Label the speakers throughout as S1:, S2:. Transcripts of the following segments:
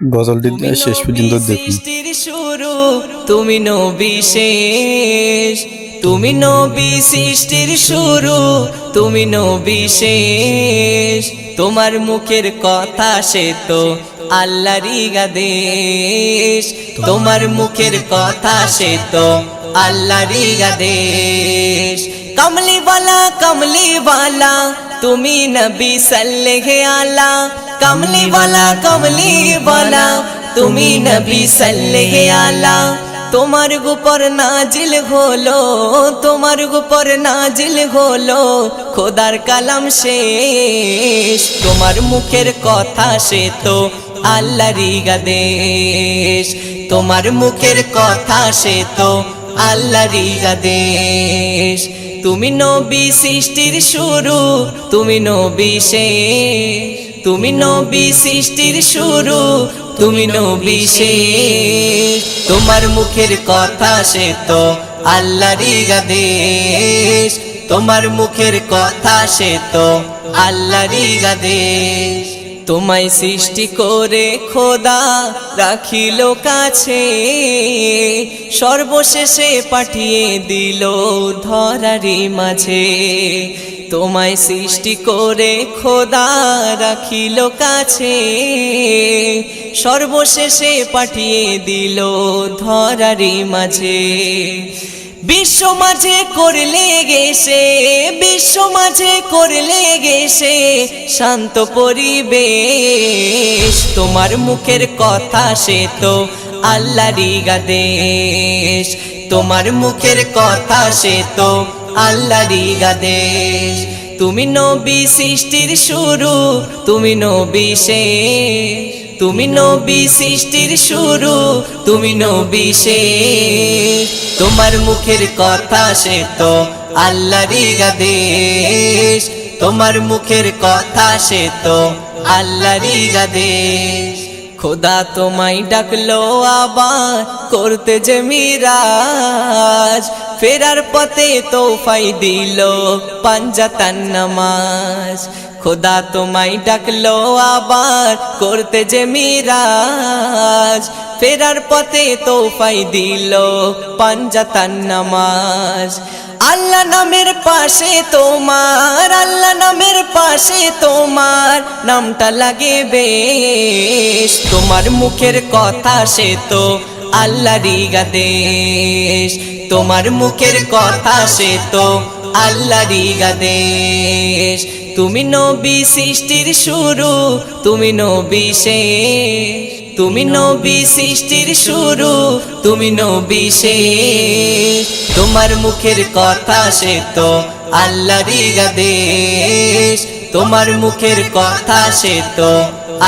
S1: গজলটি শেষ পর্যন্ত দেখুন।
S2: সৃষ্টির শুরু, তুমি নবী শেষ। তুমি নবী সৃষ্টির শুরু, তুমি নবী শেষ। তোমার মুখের কথা সে তো আল্লাহরই আদেশ। তোমার মুখের কথা সে তো আল্লাহরই আদেশ। কমলি বালা তুমি নবী সাল্লেল্লাহু আলা। কমলি বালা তুমি নবী সাল্লেল্লাহু আলা। তোমার উপর নাজিল হলো, তোমার উপর নাজিল হলো খোদার কালাম শেষ। তোমার মুখের কথা সে তো আল্লাহরই আদেশ। তোমার মুখের কথা সে তো আল্লাহরই আদেশ। তুমি নবী সৃষ্টির শুরু, তুমি নবী শেষ। তুমি নবী সৃষ্টির শুরু, তুমি নবী শেষ। তোমার মুখের কথা সে তো আল্লাহরই আদেশ। তোমার মুখের কথা সে তো আল্লাহরই আদেশ। তোমায় সৃষ্টি করে খোদা রাখিল কাছে, সর্বশেষে পাঠিয়ে দিল ধরারি মাঝে। তোমায় সৃষ্টি করে খোদা রাখিল কাছে, সর্বশেষে পাঠিয়ে দিল ধরারি মাঝে। বিশ্ব মাঝে করলে গেছে, বিশ্ব মাঝে করলে গেছে শান্ত পরিবেশ। তোমার মুখের কথা সে তো আল্লাহরই আদেশ। তোমার মুখের কথা সে তো আল্লাহরই আদেশ। তুমি নবী সৃষ্টির শুরু, তুমি নবী শেষ। তুমি নবী সৃষ্টির শুরু, তুমি নবী শেষ। তোমার মুখের কথা সে তো আল্লাহরই আদেশ। তোমার মুখের কথা সে তো আল্লাহরই আদেশ। খোদা তোমায় ডাকলো আবার করতে যে মিরাজ, ফেরার পথে তোফাই দিল পাঞ্জাতান নামাজ। খোদা তোমায় ডাকলো আবার করতে যে মিরাজ, ফেরার পথে তোফাই দিল পাঞ্জাতান নামাজ। আল্লাহ নামের পাশে তোমার, আল্লাহ নামের পাশে তোমার নামটা লাগে বেশ। তোমার মুখের কথা সে তো আল্লাহরই আদেশ। তোমার মুখের কথা সে তো আল্লাহরই আদেশ। তুমি নবী সৃষ্টির শুরু, তুমি নবী শেষ। তুমি নবী সৃষ্টির শুরু, তুমি নবী শেষ। তোমার মুখের কথা সে তো আল্লাহরই আদেশ। তোমার মুখের কথা সে তো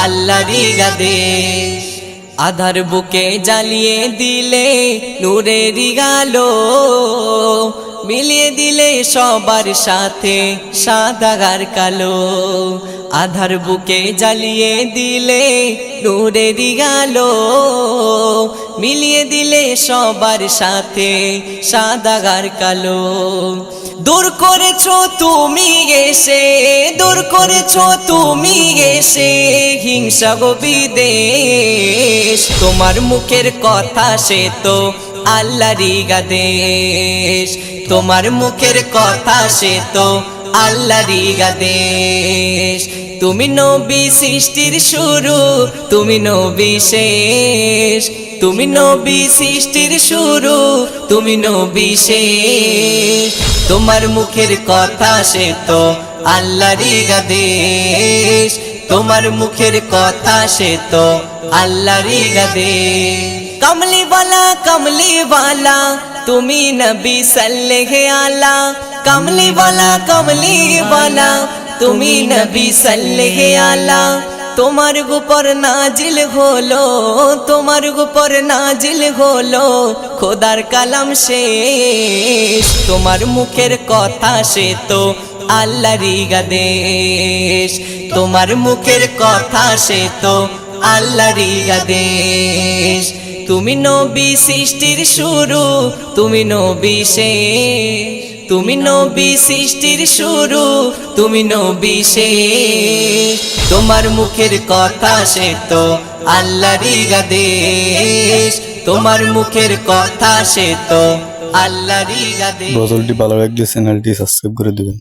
S2: আল্লাহরই আদেশ। আধার বুকে জ্বালিয়ে দিলে নূরেরই আলো, মিলিয়ে দিলে সবার সাথে সাদা আর কালো। আধার বুকে জ্বালিয়ে দিলে নূরেরই আলো, মিলিয়ে দিলে সবার সাথে সাদা আর কালো। দূর করেছো তুমি এসে, দূর করেছো তুমি এসে হিংসা গো বিদ্বেষ। তোমার মুখের কথা সে তো আল্লাহরই আদেশ। তোমার মুখের কথা সে তো আল্লাহরই আদেশ। তুমি নবী সৃষ্টির শুরু, তুমি নবী শেষ। তুমি নবী সৃষ্টির শুরু, তুমি নবী শেষ। তোমার মুখের কথা সে তো আল্লাহরই আদেশ। তোমার মুখের কথা সে তো আল্লাহরই আদেশ। কমলি বালা তুমি নবী সাল্লেল্লাহু আলা। কমলি বালা তুমি নবী সাল্লেল্লাহু আলা। তোমার উপর নাজিল হলো, তোমার উপর নাজিল হলো খোদার কালাম শেষ। তোমার মুখের কথা সে তো আল্লাহরই আদেশ। তোমার মুখের কথা সে তো আল্লাহরই আদেশ। তুমি নবী সৃষ্টির শুরু, তুমি নবী শেষ। তুমি নবী সৃষ্টির শুরু, তুমি নবী শেষ। তোমার মুখের কথা সে তো আল্লাহরই আদেশ তোমার মুখের কথা সে তো আল্লাহরই আদেশ
S1: গজলটি ভালো লাগলে চ্যানেলটি সাবস্ক্রাইব করে দিবেন।